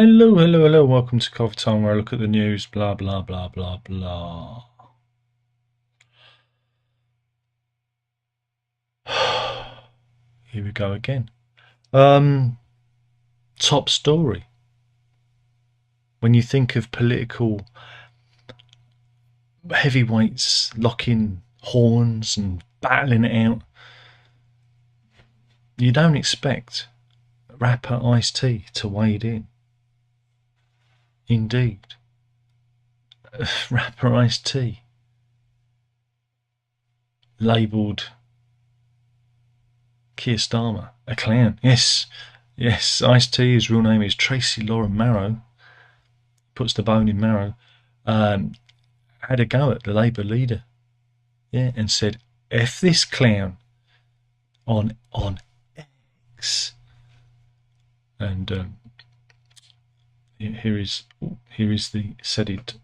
Hello, hello, hello. Welcome to Coffee Time, where I look at the news. Blah blah blah blah blah. Here we go again. Top story. When you think of political heavyweights locking horns and battling it out, you don't expect rapper Ice-T to wade in. Indeed, rapper Ice-T labelled Keir Starmer a clown. Yes, yes. Ice-T, his real name is Tracy Lauren Marrow. Puts the bone in Marrow. Had a go at the Labour leader, yeah, and said, "F this clown," on X. And here is the said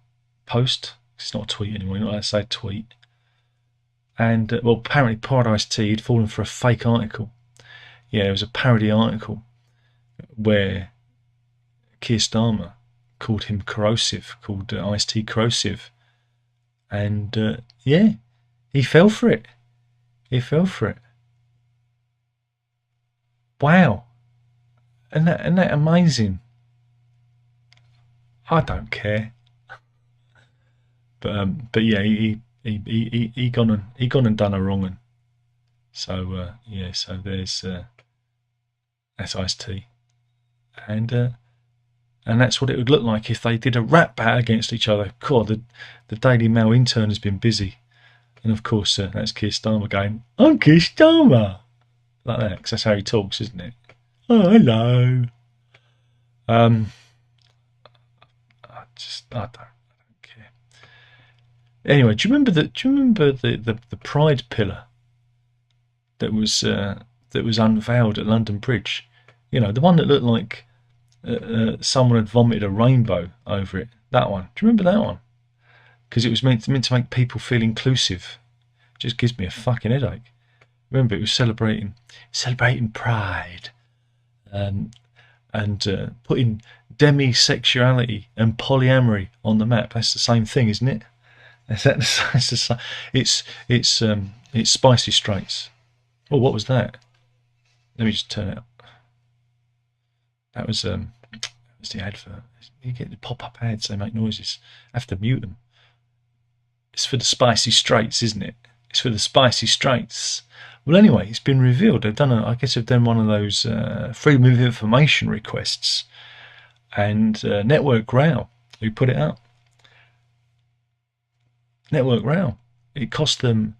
post. It's not a tweet anymore. Not allowed to say tweet. And well, apparently Paradise Tea had fallen for a fake article. Yeah, it was a parody article where Keir Starmer called him corrosive, called Ice-T corrosive, and yeah, he fell for it. He fell for it. Wow, isn't that amazing? I don't care, but yeah, he gone and done a wrong one. So yeah, so there's that's Ice-T, and that's what it would look like if they did a rap battle against each other. God, the Daily Mail intern has been busy, and of course that's Keir Starmer going, "I'm Keir Starmer," like that, because that's how he talks, isn't it? Oh, hello. Um, I don't care. Anyway, do you remember the Pride pillar that was unveiled at London Bridge? You know, the one that looked like someone had vomited a rainbow over it. That one. Do you remember that one? Because it was meant to make people feel inclusive. It just gives me a fucking headache. Remember, it was celebrating Pride, and putting demisexuality and polyamory on the map. That's the same thing, isn't it? It's Spicy Straits. Oh, what was that? Let me just turn it up. That was the advert. You get the pop-up ads; they make noises. I have to mute them. It's for the Spicy Straits, isn't it? It's for the Spicy Straits. Well, anyway, it's been revealed. I guess they've done one of those freedom of information requests, and Network Rail, who put it up. Network Rail. It cost them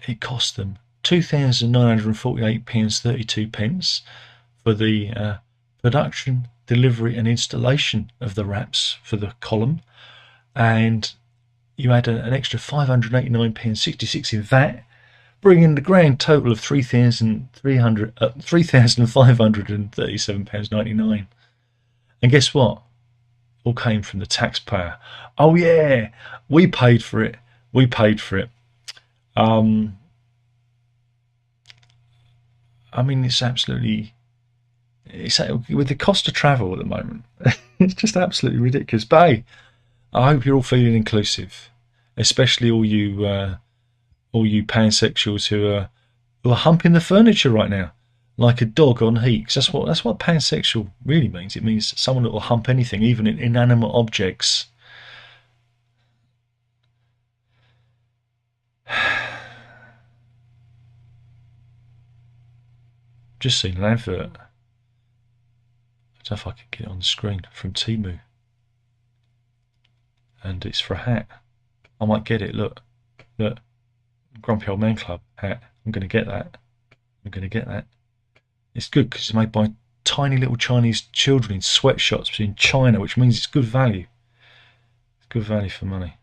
£2,948.32 for the production, delivery, and installation of the wraps for the column, and you add an extra £589.66 in VAT, bringing the grand total of £3,537.99. And guess what? All came from the taxpayer. Oh yeah, we paid for it. We paid for it. I mean, it's with the cost of travel at the moment, it's just absolutely ridiculous. But hey, I hope you're all feeling inclusive, especially all you pansexuals who are humping the furniture right now, like a dog on heat. 'Cause that's what pansexual really means. It means someone that will hump anything, even in inanimate objects. Just seen an advert. I don't know if I can get it on the screen, from Temu, and it's for a hat. I might get it. Look, Grumpy Old Man Club hat. I'm going to get that. It's good because it's made by tiny little Chinese children in sweatshops in China, which means it's good value. It's good value for money.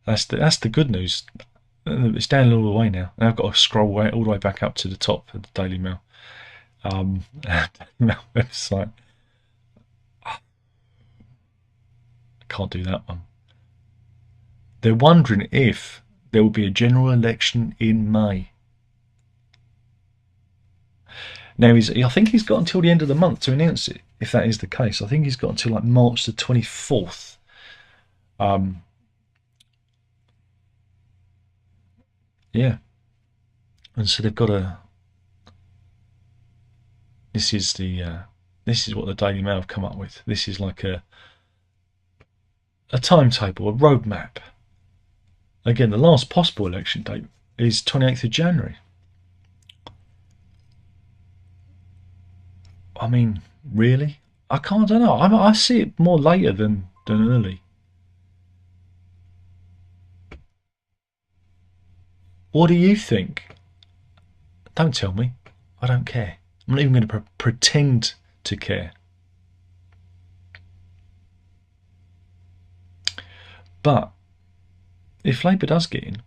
That's the good news. It's down all the way now. Now I've got to scroll all the way back up to the top of the Daily Mail. Mail website. I can't do that one. They're wondering if there will be a general election in May. Now, I think he's got until the end of the month to announce it, if that is the case. I think he's got until like March the 24th. Yeah. And so they've got a... This is what the Daily Mail have come up with. This is like a timetable, a roadmap. Again, the last possible election date is 28th of January. I mean, really? I don't know. I see it more later than early. What do you think? Don't tell me. I don't care. I'm not even going to pretend to care. But if Labour does get in,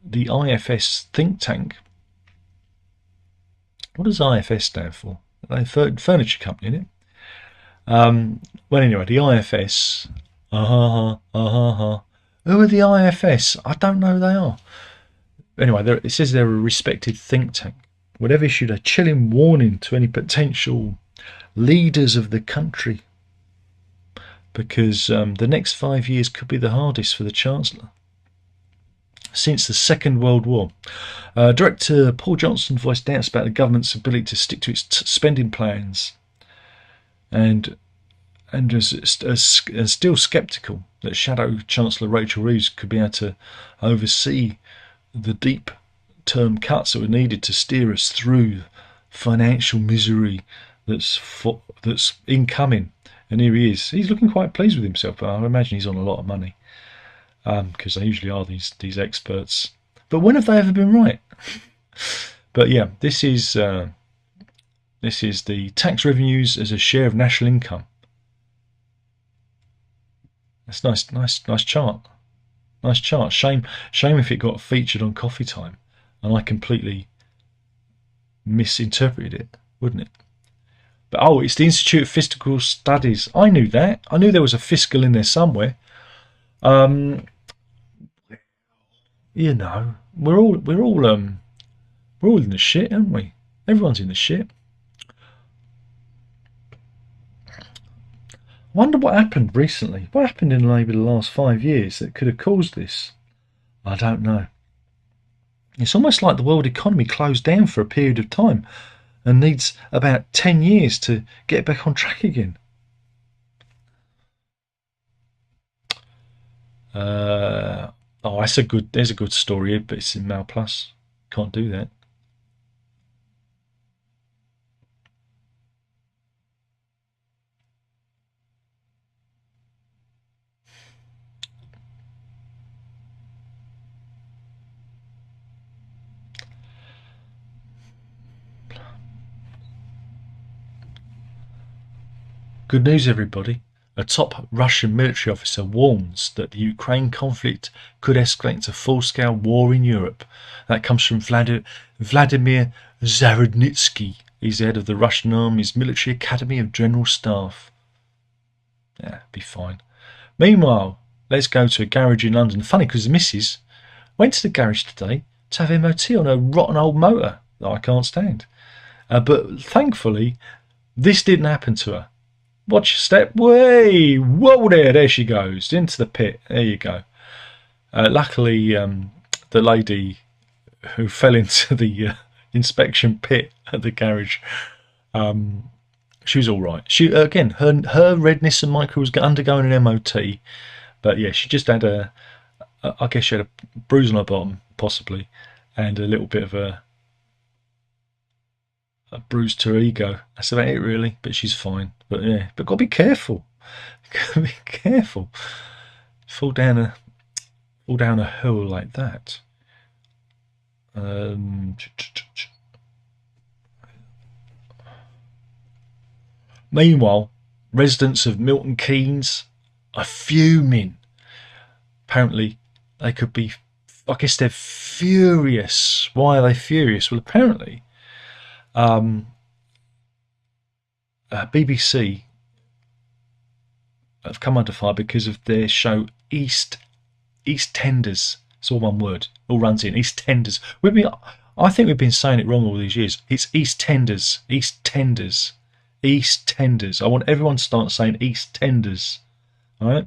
the IFS think tank... What does IFS stand for? Furniture company, isn't it? Well, anyway, the IFS... Who are the IFS? I don't know who they are. Anyway, it says they're a respected think tank. Would have issued a chilling warning to any potential leaders of the country, because the next 5 years could be the hardest for the Chancellor since the Second World War. Director Paul Johnson voiced doubts about the government's ability to stick to its spending plans, and is still sceptical that Shadow Chancellor Rachel Reeves could be able to oversee the deep-term cuts that were needed to steer us through financial misery that's incoming. And here he is. He's looking quite pleased with himself, but I imagine he's on a lot of money, because they usually are, these experts. But when have they ever been right? But yeah, this is the tax revenues as a share of national income. That's nice chart. Nice chart. Shame if it got featured on Coffee Time and I completely misinterpreted it, wouldn't it? But oh, it's the Institute of Fiscal Studies. I knew that. I knew there was a fiscal in there somewhere. You know, we're all in the shit, aren't we? Everyone's in the shit. I wonder what happened recently. What happened in Labour the last 5 years that could have caused this? I don't know. It's almost like the world economy closed down for a period of time and needs about 10 years to get back on track again. There's a good story here, but it's in Mail Plus. Can't do that. Good news, everybody. A top Russian military officer warns that the Ukraine conflict could escalate into full-scale war in Europe. That comes from Vladimir Zarodnitsky. He's the head of the Russian Army's Military Academy of General Staff. Yeah, be fine. Meanwhile, let's go to a garage in London. Funny, because the missus went to the garage today to have MOT on a rotten old motor that I can't stand. But thankfully, this didn't happen to her. Watch your step. Way! Whoa there she goes. Into the pit. There you go. Luckily, the lady who fell into the inspection pit at the garage, she was all right. She, again, her red Nissan Micra was undergoing an MOT, but yeah, she just had I guess she had a bruise on her bottom, possibly, and a little bit of a bruise to her ego. That's about it, really. But she's fine. But yeah, but gotta be careful. Gotta be careful. Fall down a hill like that. Meanwhile, residents of Milton Keynes are fuming. Apparently, they could be. I guess they're furious. Why are they furious? Well, apparently, BBC have come under fire because of their show EastEnders. It's all one word. All runs in EastEnders. With me, I think we've been saying it wrong all these years. It's East Tenders. East Tenders. East Tenders. I want everyone to start saying East Tenders. All right?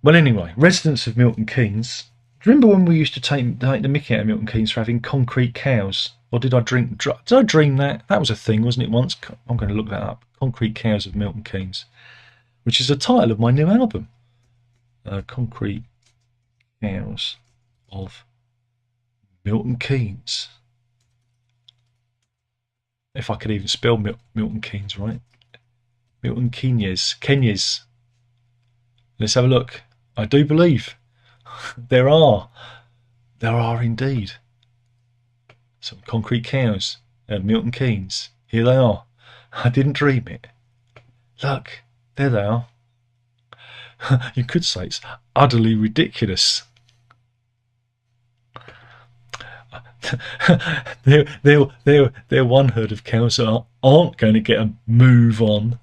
Well, anyway, residents of Milton Keynes. Do you remember when we used to take the mickey out of Milton Keynes for having concrete cows? Or did I dream that? That was a thing, wasn't it, once? I'm going to look that up. Concrete Cows of Milton Keynes, which is the title of my new album. Concrete Cows of Milton Keynes. If I could even spell Milton Keynes right. Milton Keynes. Let's have a look. I do believe there are indeed some concrete cows at Milton Keynes. Here they are. I didn't dream it. Look, there they are. You could say it's utterly ridiculous. They're one herd of cows that aren't going to get a move on.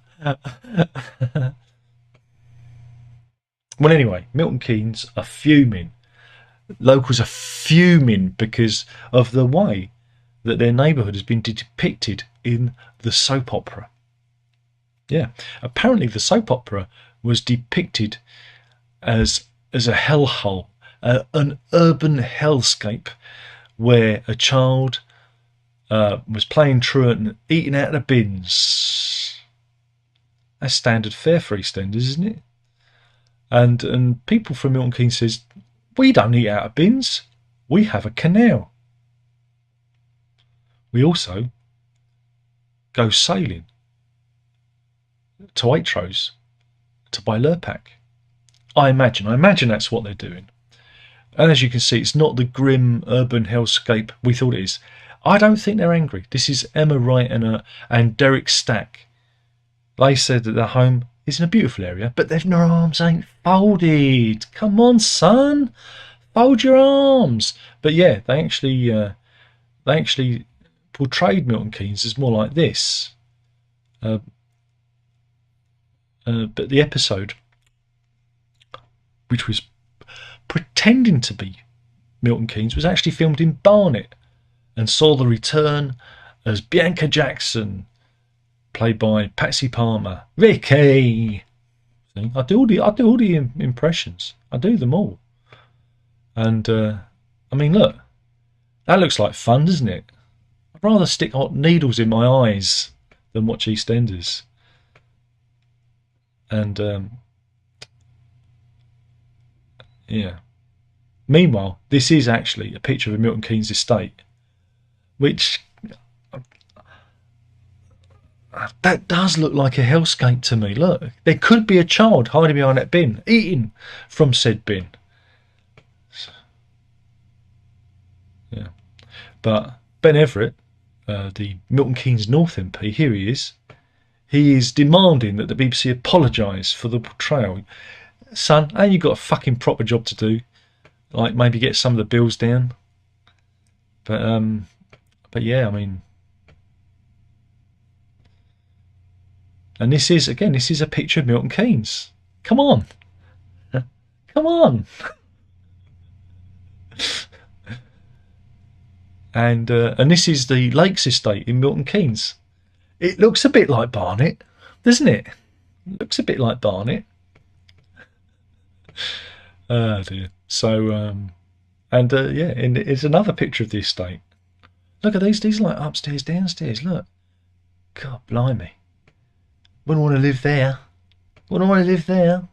Well, anyway, Milton Keynes are fuming. Locals are fuming because of the way that their neighbourhood has been depicted in the soap opera. Yeah, apparently the soap opera was depicted as a hellhole, an urban hellscape where a child was playing truant and eating out of the bins. That's standard fare for EastEnders, isn't it? And people from Milton Keynes says, we don't eat out of bins. We have a canal. We also go sailing to Waitrose to buy Lurpak. I imagine that's what they're doing. And as you can see, it's not the grim urban hellscape we thought it is. I don't think they're angry. This is Emma Wright and Derek Stack. They said that their home is in a beautiful area, but their arms ain't folded. Come on, son, fold your arms. But yeah, they actually portrayed Milton Keynes as more like this. But the episode, which was pretending to be Milton Keynes, was actually filmed in Barnet and saw the return as Bianca Jackson, played by Patsy Palmer. Ricky! See, I do all the impressions. I do them all. And I mean, look, that looks like fun, doesn't it? I'd rather stick hot needles in my eyes than watch EastEnders. And yeah. Meanwhile, this is actually a picture of a Milton Keynes estate, which that does look like a hellscape to me. Look, there could be a child hiding behind that bin, eating from said bin. Yeah, but Ben Everett, the Milton Keynes North MP, here he is. He is demanding that the BBC apologise for the portrayal. Son, ain't you got a fucking proper job to do? Like maybe get some of the bills down. But yeah, I mean. And this is a picture of Milton Keynes. Come on. Come on. And this is the Lakes Estate in Milton Keynes. It looks a bit like Barnet, doesn't it? It looks a bit like Barnet. Oh dear. So, yeah, and it's another picture of the estate. Look at these like upstairs, downstairs. Look. God blimey. Wouldn't want to live there. Wouldn't want to live there.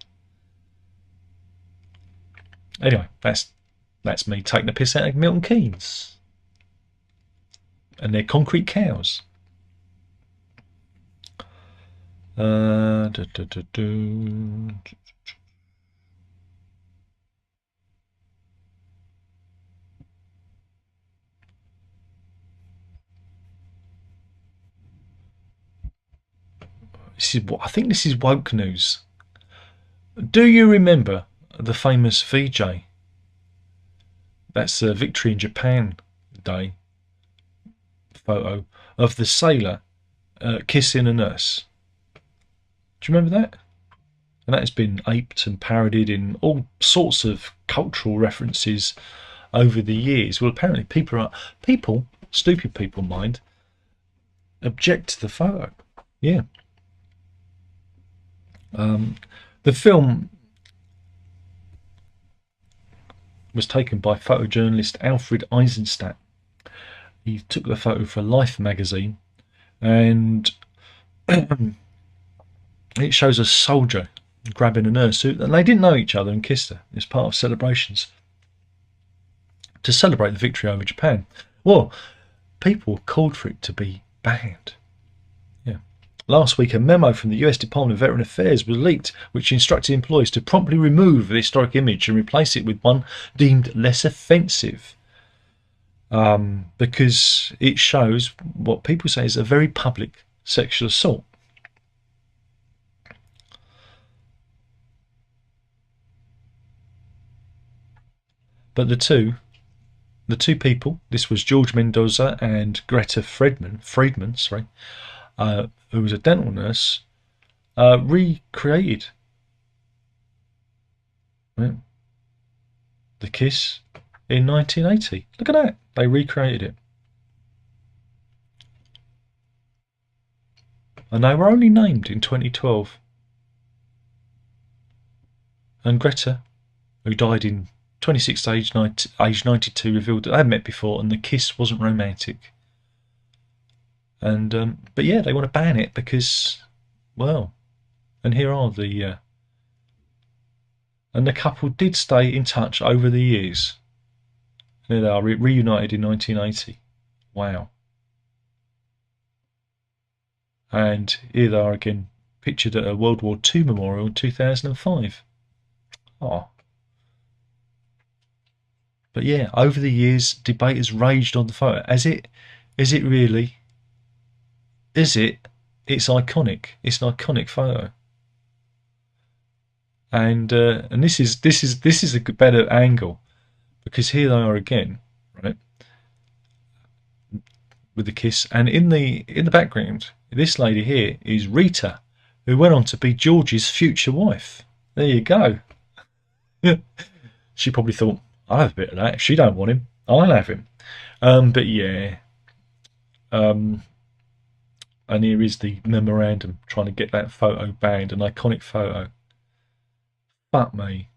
Anyway, that's me taking the piss out of Milton Keynes. And their concrete cows. I think this is woke news. Do you remember the famous VJ? That's a Victory in Japan Day photo of the sailor kissing a nurse. Do you remember that? And that has been aped and parodied in all sorts of cultural references over the years. Well, apparently people, stupid people mind, object to the photo. Yeah. The film was taken by photojournalist Alfred Eisenstadt. He took the photo for Life magazine, and it shows a soldier grabbing a nurse, and they didn't know each other, and kissed her. It's part of celebrations to celebrate the victory over Japan. Well, people called for it to be banned. Yeah. Last week, a memo from the US Department of Veteran Affairs was leaked, which instructed employees to promptly remove the historic image and replace it with one deemed less offensive. Because it shows what people say is a very public sexual assault. But the two people, this was George Mendoza and Greta Friedman, who was a dental nurse, recreated the kiss in 1980. Look at that. They recreated it. And they were only named in 2012. And Greta, who died in 26th age 92, revealed that they had met before and the kiss wasn't romantic. And but yeah, they want to ban it because, well, and here are the and the couple did stay in touch over the years. There they are, reunited in 1980. Wow. And here they are again, pictured at a World War II memorial in 2005. Oh. But yeah, over the years, debate has raged on the photo. Is it really? Is it? It's iconic. It's an iconic photo. And this is a better angle, because here they are again, right, with the kiss, and in the background, this lady here is Rita, who went on to be George's future wife. There you go. She probably thought, I'll have a bit of that. If she don't want him, I'll have him. But yeah. And here is the memorandum trying to get that photo banned, an iconic photo. Fuck me.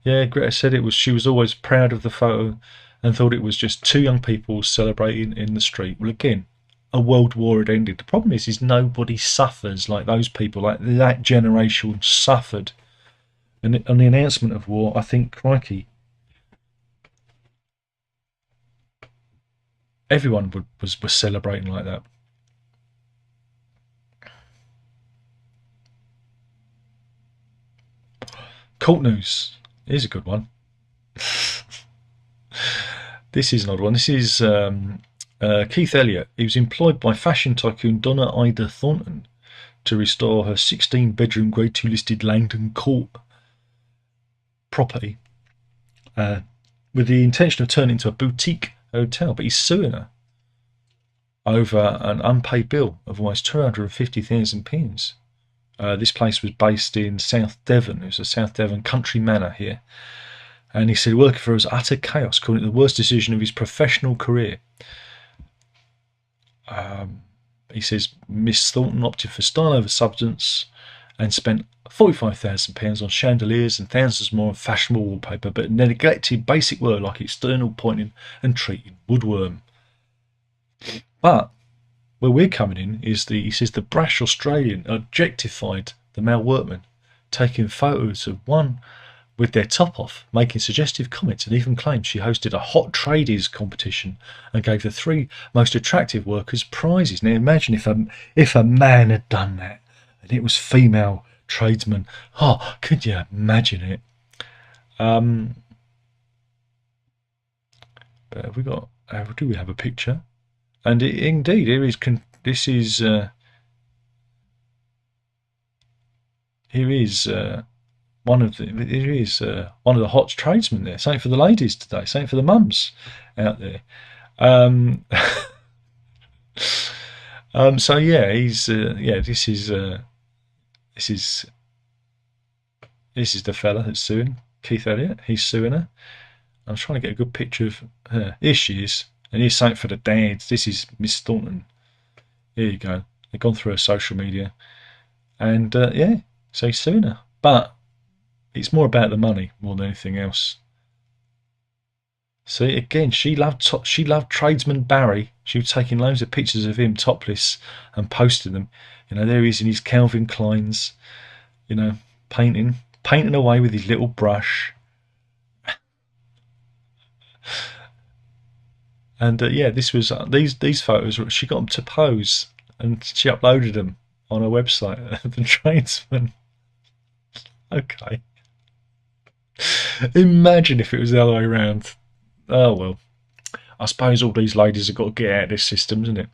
Yeah, Greta said she was always proud of the photo and thought it was just two young people celebrating in the street. Well, again, a world war had ended. The problem is nobody suffers like those people, like that generation suffered. And on the announcement of war, I think, crikey, everyone was celebrating like that. Court news. Here's a good one. This is an odd one. This is Keith Elliott. He was employed by fashion tycoon Donna Ida Thornton to restore her 16-bedroom Grade 2 listed Langdon Court property with the intention of turning it into a boutique hotel. But he's suing her over an unpaid bill of almost £250,000. This place was based in South Devon. It was a South Devon country manor here. And he said working for her was utter chaos, calling it the worst decision of his professional career. He says Miss Thornton opted for style over substance and spent £45,000 on chandeliers and thousands more on fashionable wallpaper, but neglected basic work like external pointing and treating woodworm. But where we're coming in is he says the brash Australian objectified the male workman, taking photos of one with their top off, making suggestive comments, and even claimed she hosted a hot tradies competition and gave the three most attractive workers prizes. Now imagine if a man had done that and it was female tradesmen. Oh, could you imagine it? But have we got? Do we have a picture? And indeed, here is. This is. Here is. One of the hot tradesmen there. Something for the ladies today. Something for the mums out there. So yeah, he's This is This is the fella that's suing Keith Elliott. He's suing her. I'm trying to get a good picture of her. Here she is. And here's something for the dads. This is Miss Thornton. Here you go. They've gone through her social media. And yeah, so he's suing her. But it's more about the money more than anything else. See, again, she loved tradesman Barry. She was taking loads of pictures of him topless and posting them. You know, there he is in his Calvin Kleins, you know, painting away with his little brush. And yeah, this was these photos. She got them to pose, and she uploaded them on her website. The tradesman. Okay. Imagine if it was the other way around. Oh well. I suppose all these ladies have got to get out of this system, isn't it?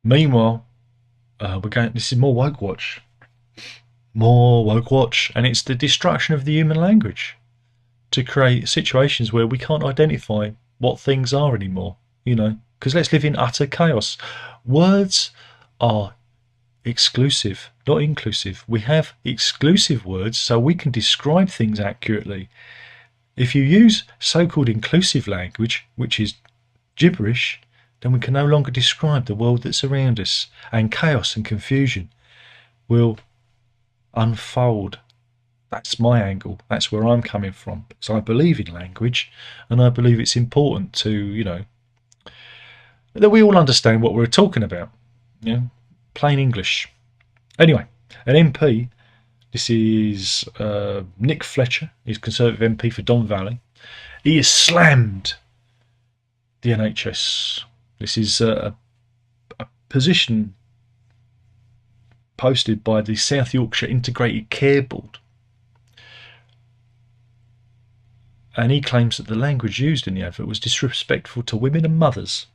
Meanwhile, we're going. This is more woke watch. More woke watch, and it's the destruction of the human language to create situations where we can't identify what things are anymore. You know, because let's live in utter chaos. Words are exclusive, not inclusive. We have exclusive words so we can describe things accurately. If you use so-called inclusive language, which is gibberish, then we can no longer describe the world that's around us, and chaos and confusion will unfold. That's my angle. That's where I'm coming from. So I believe in language, and I believe it's important to, you know, that we all understand what we're talking about. You know, plain English. Anyway, an MP. This is Nick Fletcher. He's Conservative MP for Don Valley. He has slammed the NHS. This is a position posted by the South Yorkshire Integrated Care Board. And he claims that the language used in the advert was disrespectful to women and mothers.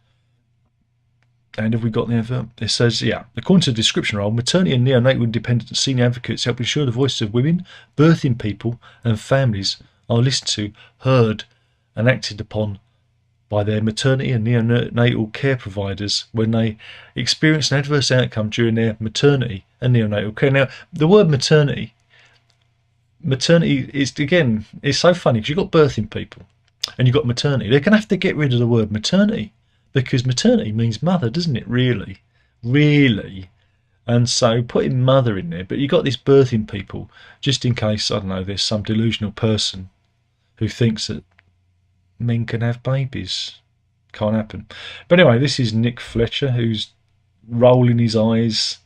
And have we got the advert? It says, yeah, according to the description role, maternity and neonatal independent senior advocates help ensure the voices of women, birthing people and families are listened to, heard and acted upon by their maternity and neonatal care providers when they experience an adverse outcome during their maternity and neonatal care. Now, the word maternity is, again, it's so funny because you've got birthing people and you've got maternity. They're going to have to get rid of the word maternity because maternity means mother, doesn't it? Really. And so putting mother in there, but you've got this birthing people just in case, I don't know, there's some delusional person who thinks that men can have babies. Can't happen. But anyway, this is Nick Fletcher, who's rolling his eyes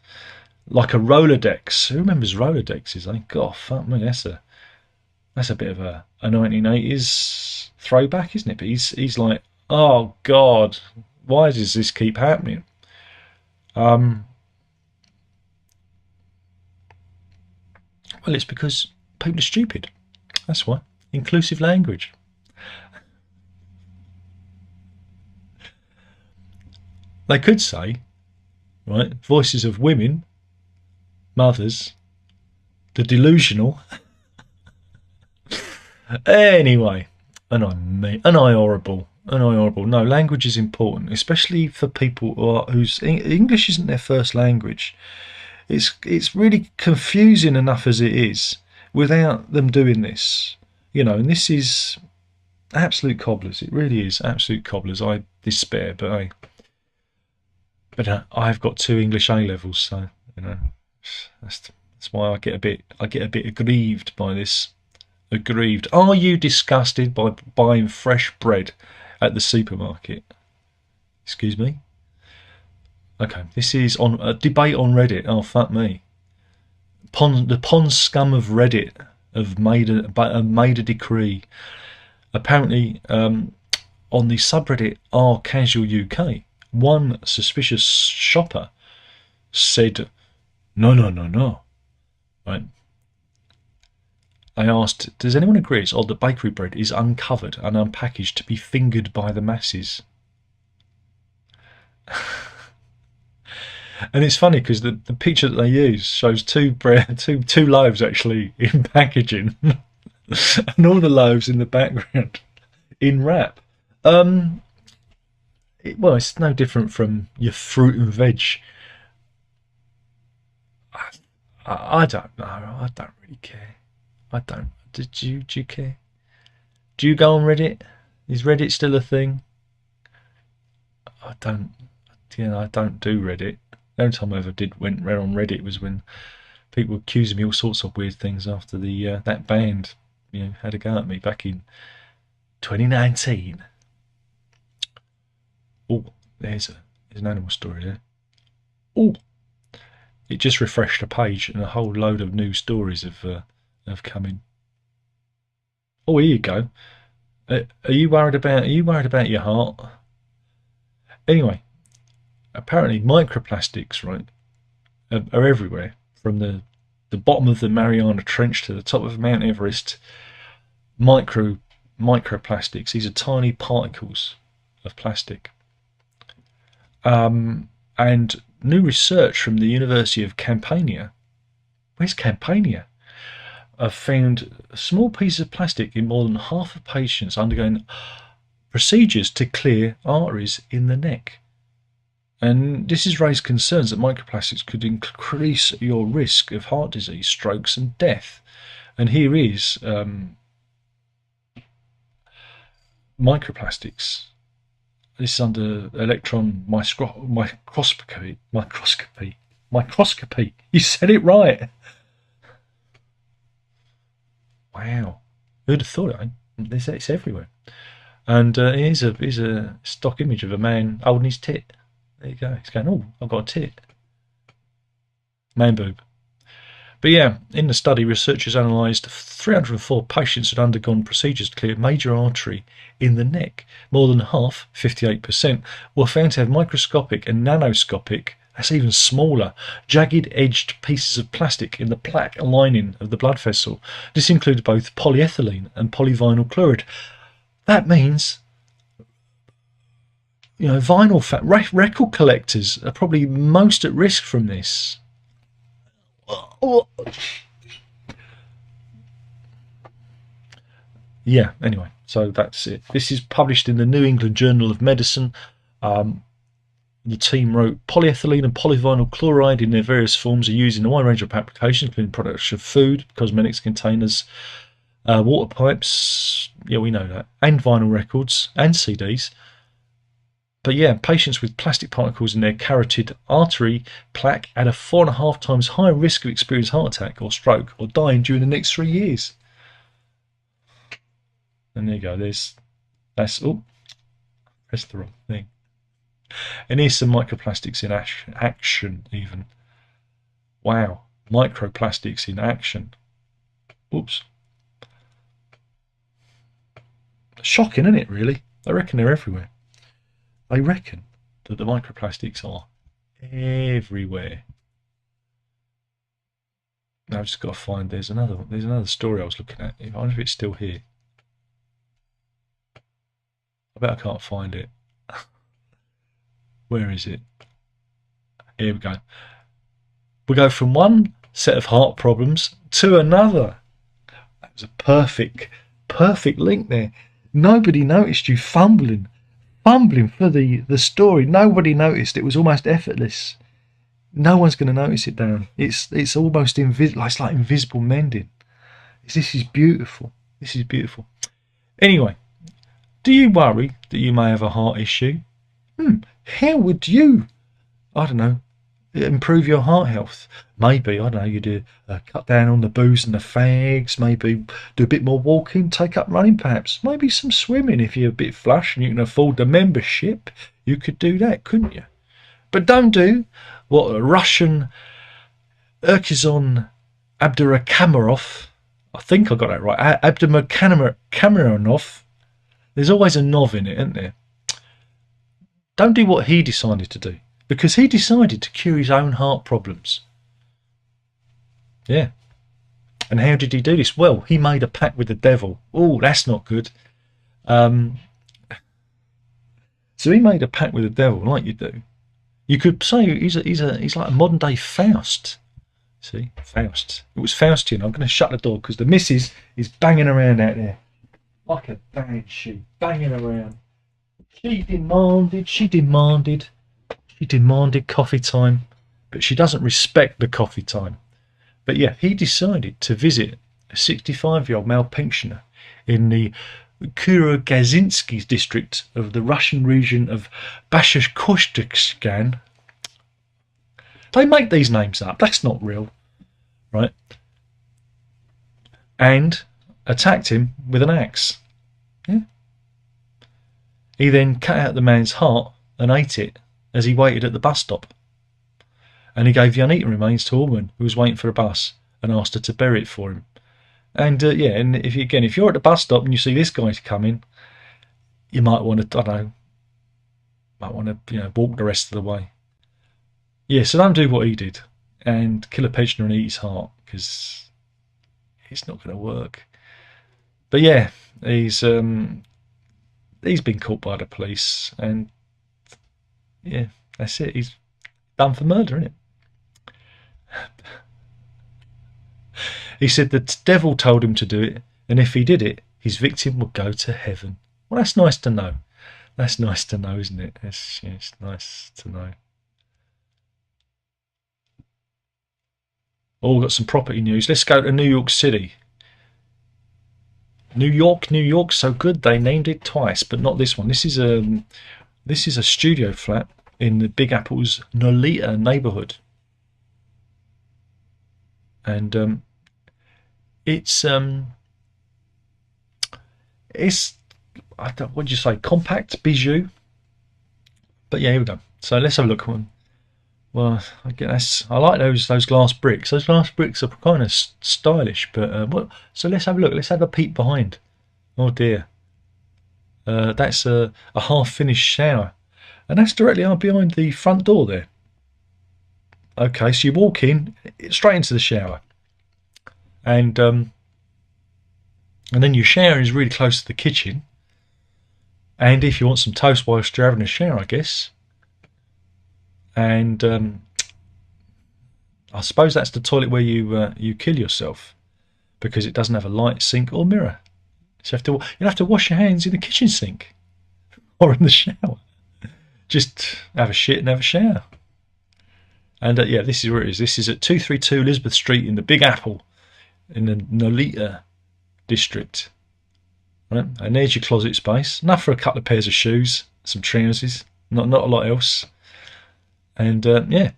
like a Rolodex. Who remembers Rolodexes? Eh? God, fuck me, that's a bit of a 1980s throwback, isn't it? But he's like, oh God, why does this keep happening? Well, it's because people are stupid. That's why. Inclusive language. They could say, right, voices of women, mothers, the delusional. Anyway, and I horrible. No, language is important, especially for people whose English isn't their first language. It's really confusing enough as it is without them doing this, you know. And this is absolute cobblers. It really is absolute cobblers. I despair, but I've got 2 English A levels, so you know that's why I get a bit aggrieved by this. Aggrieved. Are you disgusted by buying fresh bread at the supermarket? Excuse me. Okay, this is on a debate on Reddit. Oh fuck me. The pond scum of Reddit have made a decree. Apparently, on the subreddit R Casual UK, one suspicious shopper said, no. Right. I asked, does anyone agree it's odd that bakery bread is uncovered and unpackaged to be fingered by the masses? And it's funny because the picture that they use shows 2 loaves actually in packaging. and all the loaves in the background in wrap. Well, it's no different from your fruit and veg. I don't know. I don't really care. I don't. Did you? Do you care? Do you go on Reddit? Is Reddit still a thing? I don't. I don't do Reddit. The only time I ever went on Reddit was when people were accusing me all sorts of weird things after the that band, had a go at me back in 2019. Oh, there's an animal story there. Oh, it just refreshed a page and a whole load of new stories have come in. Oh, here you go. Are you worried about your heart? Anyway, apparently microplastics, right, are everywhere, from the bottom of the Mariana Trench to the top of Mount Everest. Microplastics. These are tiny particles of plastic. And new research from the University of Campania. Where's Campania? Have found small pieces of plastic in more than half of patients undergoing procedures to clear arteries in the neck. And this has raised concerns that microplastics could increase your risk of heart disease, strokes, and death. And here is microplastics. This is under electron microscopy. Microscopy. You said it right. Wow. Who'd have thought it? It's everywhere. And here's a stock image of a man holding his tit. There you go. He's going, oh, I've got a tit. Man boob. But yeah, in the study, researchers analysed 304 patients who had undergone procedures to clear a major artery in the neck. More than half, 58%, were found to have microscopic and nanoscopic, that's even smaller, jagged-edged pieces of plastic in the plaque lining of the blood vessel. This included both polyethylene and polyvinyl chloride. That means, vinyl record collectors are probably most at risk from this. Yeah, anyway, so that's it. This is published in the New England Journal of Medicine. The team wrote, polyethylene and polyvinyl chloride in their various forms are used in a wide range of applications, including production of food, cosmetics containers, water pipes, yeah, we know that, and vinyl records and CDs. But yeah, patients with plastic particles in their carotid artery plaque had a 4.5 times higher risk of experiencing heart attack or stroke or dying during the next 3 years. And there you go. Pressed the wrong thing. And here's some microplastics in action even. Wow, microplastics in action. Oops. Shocking, isn't it, really? I reckon they're everywhere. I reckon that the microplastics are everywhere. Now I've just got to find, there's another story I was looking at. I wonder if it's still here. I bet I can't find it. Where is it? Here we go. We go from one set of heart problems to another. That was a perfect link there. Nobody noticed you fumbling for the story. Nobody noticed. It was almost effortless. No one's going to notice it, Darren. It's almost invisible. It's like invisible mending. This is beautiful. This is beautiful. Anyway, do you worry that you may have a heart issue? How would you, I don't know, improve your heart health? Maybe, I don't know, you do cut down on the booze and the fags, maybe do a bit more walking, take up running perhaps, maybe some swimming. If you're a bit flush and you can afford the membership, you could do that, couldn't you? But don't do what Russian Urkizon Abdurakamarov, I think I got that right, Abdurakamarov, there's always a nov in it, isn't there? Don't do what he decided to do, because he decided to cure his own heart problems. Yeah. And how did he do this? Well, he made a pact with the devil. Oh, that's not good. So he made a pact with the devil, like you do. You could say he's like a modern day Faust. See, Faust. It was Faustian. I'm going to shut the door because the missus is banging around out there like a banshee, banging around. She demanded coffee time, but she doesn't respect the coffee time. But yeah, he decided to visit a 65-year-old male pensioner in the Kuragazinski district of the Russian region of Bashkortostan. They make these names up. That's not real, right? And attacked him with an axe. Yeah. He then cut out the man's heart and ate it as he waited at the bus stop. And he gave the uneaten remains to a woman who was waiting for a bus and asked her to bury it for him. And yeah, and if you're at the bus stop and you see this guy coming, you might want to, walk the rest of the way. Yeah, so don't do what he did and kill a pensioner and eat his heart, because it's not going to work. But yeah, he's been caught by the police, and yeah, that's it. He's done for murder, isn't it? He said the devil told him to do it, and if he did it, his victim would go to heaven. Well, that's nice to know. That's nice to know, isn't it? It's nice to know. Oh, we've got some property news. Let's go to New York City. New York, so good they named it twice, but not this one. This is a studio flat in the Big Apple's Nolita neighborhood, and it's what do you say, compact bijou. But yeah, here we go. So let's have a look. Well, I guess I like those glass bricks. Those glass bricks are kind of stylish, but so let's have a look. Let's have a peek behind. Oh dear, that's a half-finished shower, and that's directly behind the front door there. Okay, so you walk in straight into the shower, and then your shower is really close to the kitchen. And if you want some toast whilst you're having a shower, I guess. And I suppose that's the toilet where you kill yourself, because it doesn't have a light, sink or mirror. So you'll have to wash your hands in the kitchen sink or in the shower. Just have a shit and have a shower. And yeah, this is where it is. This is at 232 Elizabeth Street in the Big Apple in the Nolita district. Right, and there's your closet space. Enough for a couple of pairs of shoes, some trousers, not a lot else. And yeah,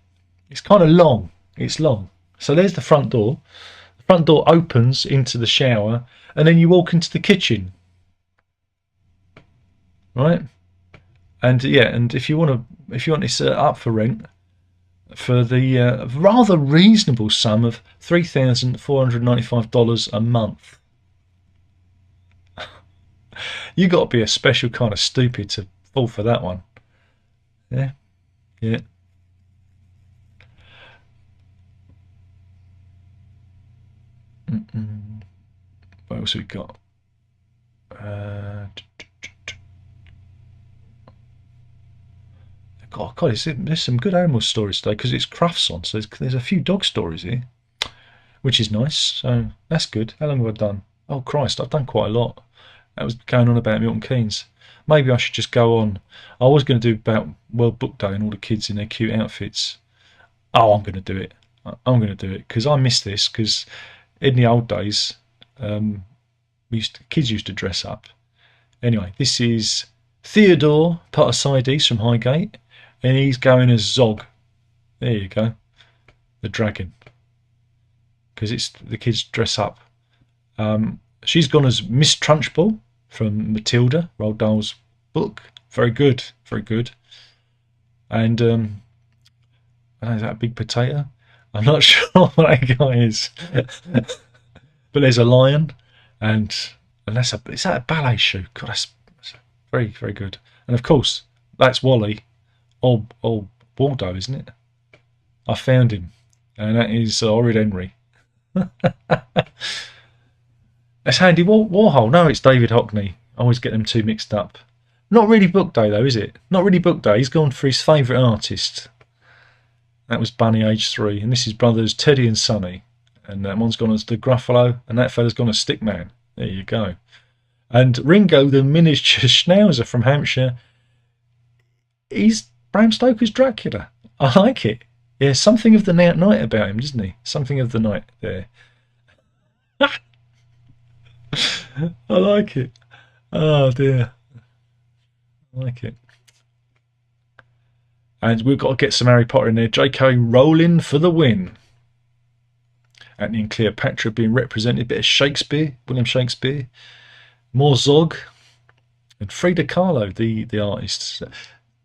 it's kind of long. It's long. So there's the front door. The front door opens into the shower, and then you walk into the kitchen. Right? And yeah, and if you want this up for rent for the rather reasonable sum of $3,495 a month. You got to be a special kind of stupid to fall for that one. Yeah, yeah. What else have we got? God, there's some good animal stories today because it's Crufts on, so there's a few dog stories here, which is nice. So that's good. How long have I done? Oh Christ, I've done quite a lot. That was going on about Milton Keynes. Maybe I should just go on. I was going to do about World Book Day and all the kids in their cute outfits. Oh, I'm going to do it. I'm going to do it because I miss this. Because in the old days, kids used to dress up. Anyway, this is Theodore Potasides from Highgate, and he's going as Zog. There you go, the dragon. Because it's the kids dress up. She's gone as Miss Trunchbull from Matilda, Roald Dahl's book. Very good, very good. And is that a big potato? I'm not sure what that guy is. But there's a lion, and is that a ballet shoe? God, that's very, very good. And of course, that's Wally, old Waldo, isn't it? I found him, and that is Horrid Henry. That's Andy Warhol. No, it's David Hockney. I always get them two mixed up. Not really Book Day though, is it? Not really Book Day. He's gone for his favourite artist. That was Bunny, age 3. And this is brothers Teddy and Sonny. And that one's gone as the Gruffalo, and that fella's gone as Stickman. There you go. And Ringo, the miniature schnauzer from Hampshire, he's Bram Stoker's Dracula. I like it. Yeah, something of the night about him, doesn't he? Something of the night there. I like it. Oh dear. I like it. And we've got to get some Harry Potter in there. J.K. Rowling for the win. Antony and Cleopatra being represented. A bit of Shakespeare, William Shakespeare. More Zog. And Frida Kahlo, the artist.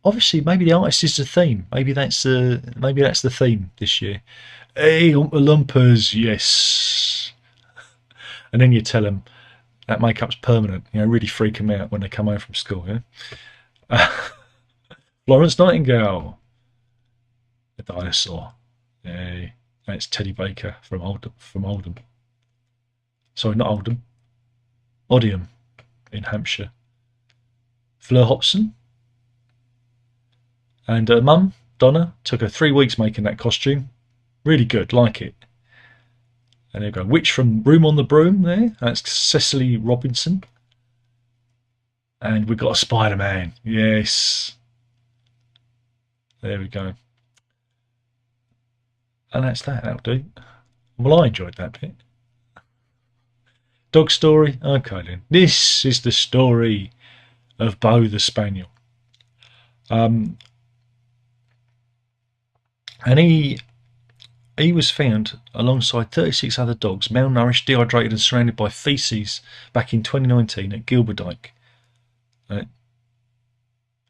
Obviously, maybe the artist is the theme. Maybe that's the theme this year. Hey, Oompa Loompas, yes. And then you tell them that makeup's permanent. You know, really freak them out when they come home from school. Yeah. Florence Nightingale, the dinosaur. Hey, that's Teddy Baker from Oldham. Sorry, not Oldham. Odiham in Hampshire. Fleur Hobson. And her mum, Donna, took her 3 weeks making that costume. Really good, like it. And there you go. Witch from Room on the Broom there. That's Cecily Robinson. And we've got a Spider-Man. Yes. There we go. And that's that. That'll do. Well, I enjoyed that bit. Dog story. Okay then. This is the story of Beau the Spaniel. And he was found alongside 36 other dogs, malnourished, dehydrated and surrounded by faeces back in 2019 at Gilberdike.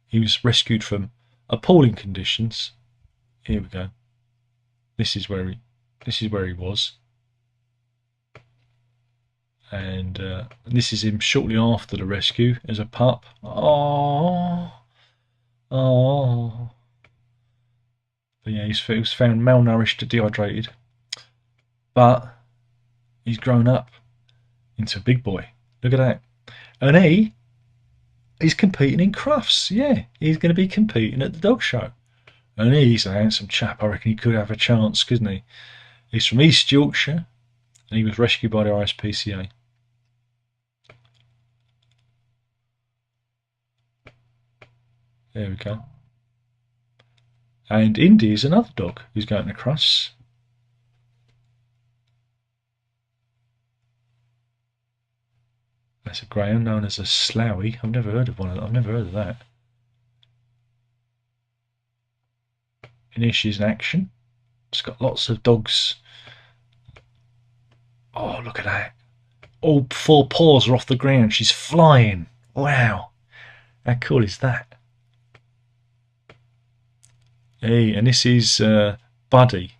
He was rescued from appalling conditions. Here we go. This is where he was. And this is him shortly after the rescue as a pup. Oh. But yeah, he was found malnourished, dehydrated. But he's grown up into a big boy. Look at that. And he's competing in Crufts. Yeah, he's going to be competing at the dog show. And he's a handsome chap. I reckon he could have a chance, couldn't he? He's from East Yorkshire. And he was rescued by the RSPCA. There we go. And Indy is another dog who's going to Crufts. That's a greyhound known as a Sloughy. I've never heard of one. I've never heard of that. And here she's in action. It's got lots of dogs. Oh, look at that. All 4 paws are off the ground. She's flying. Wow. How cool is that? Hey, and this is Buddy.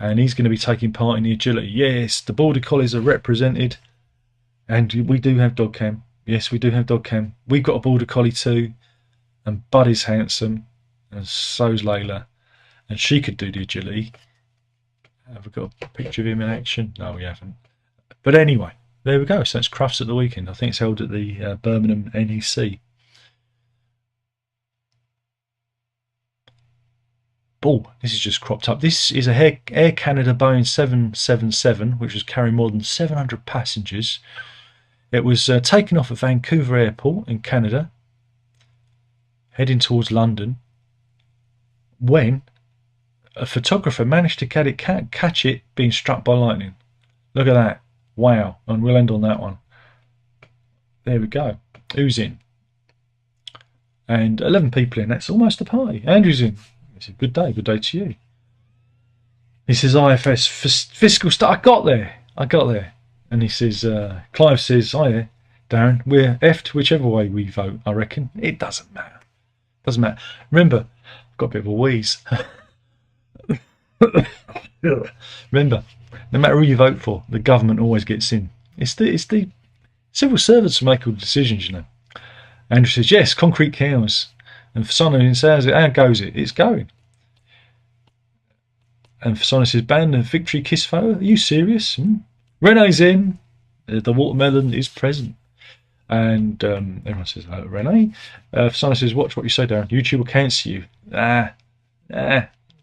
And he's going to be taking part in the agility. Yes, the Border Collies are represented. And we do have dog cam. Yes, we do have dog cam. We've got a Border Collie too. And Buddy's handsome. And so's Layla. And she could do the agility. Have we got a picture of him in action? No, we haven't. But anyway, there we go. So that's Crufts at the weekend. I think it's held at the Birmingham NEC. Oh, this is just cropped up. This is a Air Canada Boeing 777, which was carrying more than 700 passengers. It was taken off at Vancouver Airport in Canada, heading towards London, when a photographer managed to catch it being struck by lightning. Look at that. Wow. And we'll end on that one. There we go. Who's in? And 11 people in. That's almost a party. Andrew's in. It's a good day. Good day to you. He says, IFS fiscal stuff. I got there. And he says, Clive says, hi there, Darren. We're effed whichever way we vote, I reckon. It doesn't matter. Doesn't matter. Remember, I've got a bit of a wheeze. Remember, no matter who you vote for, the government always gets in. It's the civil servants who make all the decisions, you know. Andrew says, yes, concrete cows. And Fasano says, how goes it? It's going. And Fasano says, ban the victory kiss photo. Are you serious? Renee's in. The watermelon is present. And everyone says, hello, Renee. Fasano says, watch what you say, Darren. YouTube will cancel you.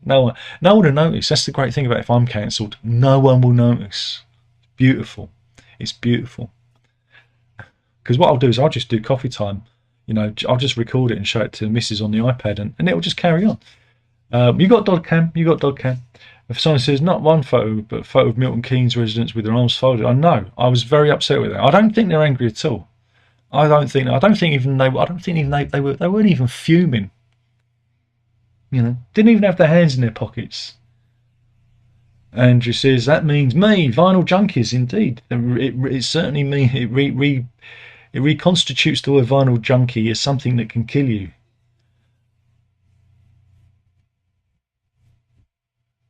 No one will notice. That's the great thing about if I'm cancelled. No one will notice. Beautiful. It's beautiful. Because what I'll do is I'll just do coffee time. You know, I'll just record it and show it to the missus on the iPad, and it'll just carry on. You got dog cam. You got dog cam. If someone says not one photo, but a photo of Milton Keynes residents with their arms folded, I know. I was very upset with that. I don't think they're angry at all. I don't think even they weren't even fuming. You know, didn't even have their hands in their pockets. Andrew says that means me, vinyl junkies. Indeed, it certainly means it reconstitutes the word vinyl junkie as something that can kill you.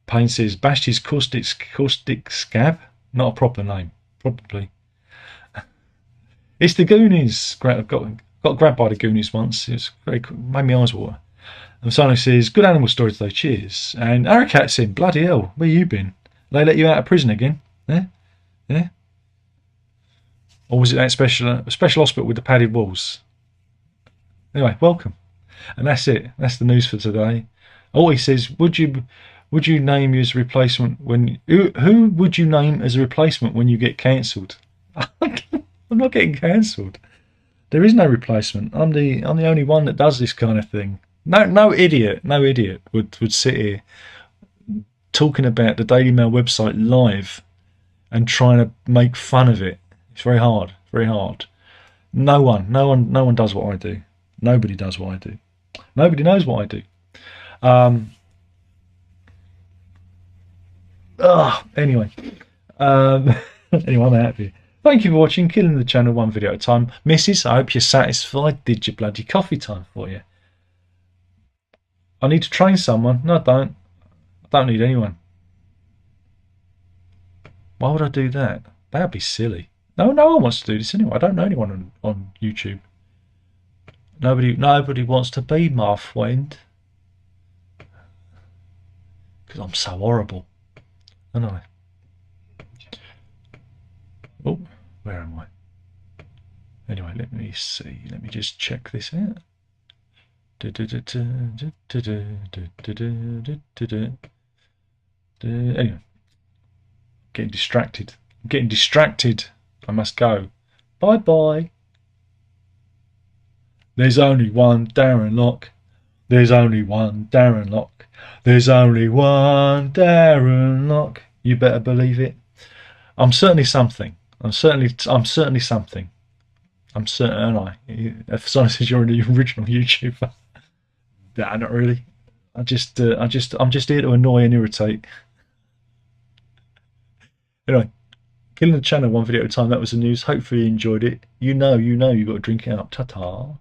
Payne says bashed his caustic scab. Not a proper name, probably. It's the Goonies. Got grabbed by the Goonies once. It's very made my eyes water. And Sano says, good animal story today, cheers. And Aracat's in, bloody hell, where you been? They let you out of prison again? Yeah? Yeah? Or was it that special hospital with the padded walls? Anyway, welcome. And that's it. That's the news for today. Oh, he says, would you name you as a replacement when who would you name as a replacement when you get cancelled? I'm not getting cancelled. There is no replacement. I'm the only one that does this kind of thing. No idiot would sit here talking about the Daily Mail website live and trying to make fun of it. It's very hard, very hard. No one does what I do. Nobody does what I do. Nobody knows what I do. Anyway, anyway, I'm happy. Thank you for watching. Killing the channel one video at a time. Missus, I hope you're satisfied. Did your bloody coffee time for you? I need to train someone. No, I don't. I don't need anyone. Why would I do that? That'd be silly. No one wants to do this anyway. I don't know anyone on YouTube. Nobody wants to be my friend. Because I'm so horrible. Anyway. Oh, where am I? Anyway, let me see. Let me just check this out. Anyway, getting distracted. I'm getting distracted. I must go. Bye bye. There's only one Darren Lock. There's only one Darren Lock. There's only one Darren Lock. You better believe it. I'm certainly something. I'm certainly something. I'm certain, aren't I? If someone says you're the original YouTuber, nah, not really. I'm just here to annoy and irritate. Anyway, killing the channel one video at a time. That was the news. Hopefully you enjoyed it. You know, you got to drink it up. Ta-ta.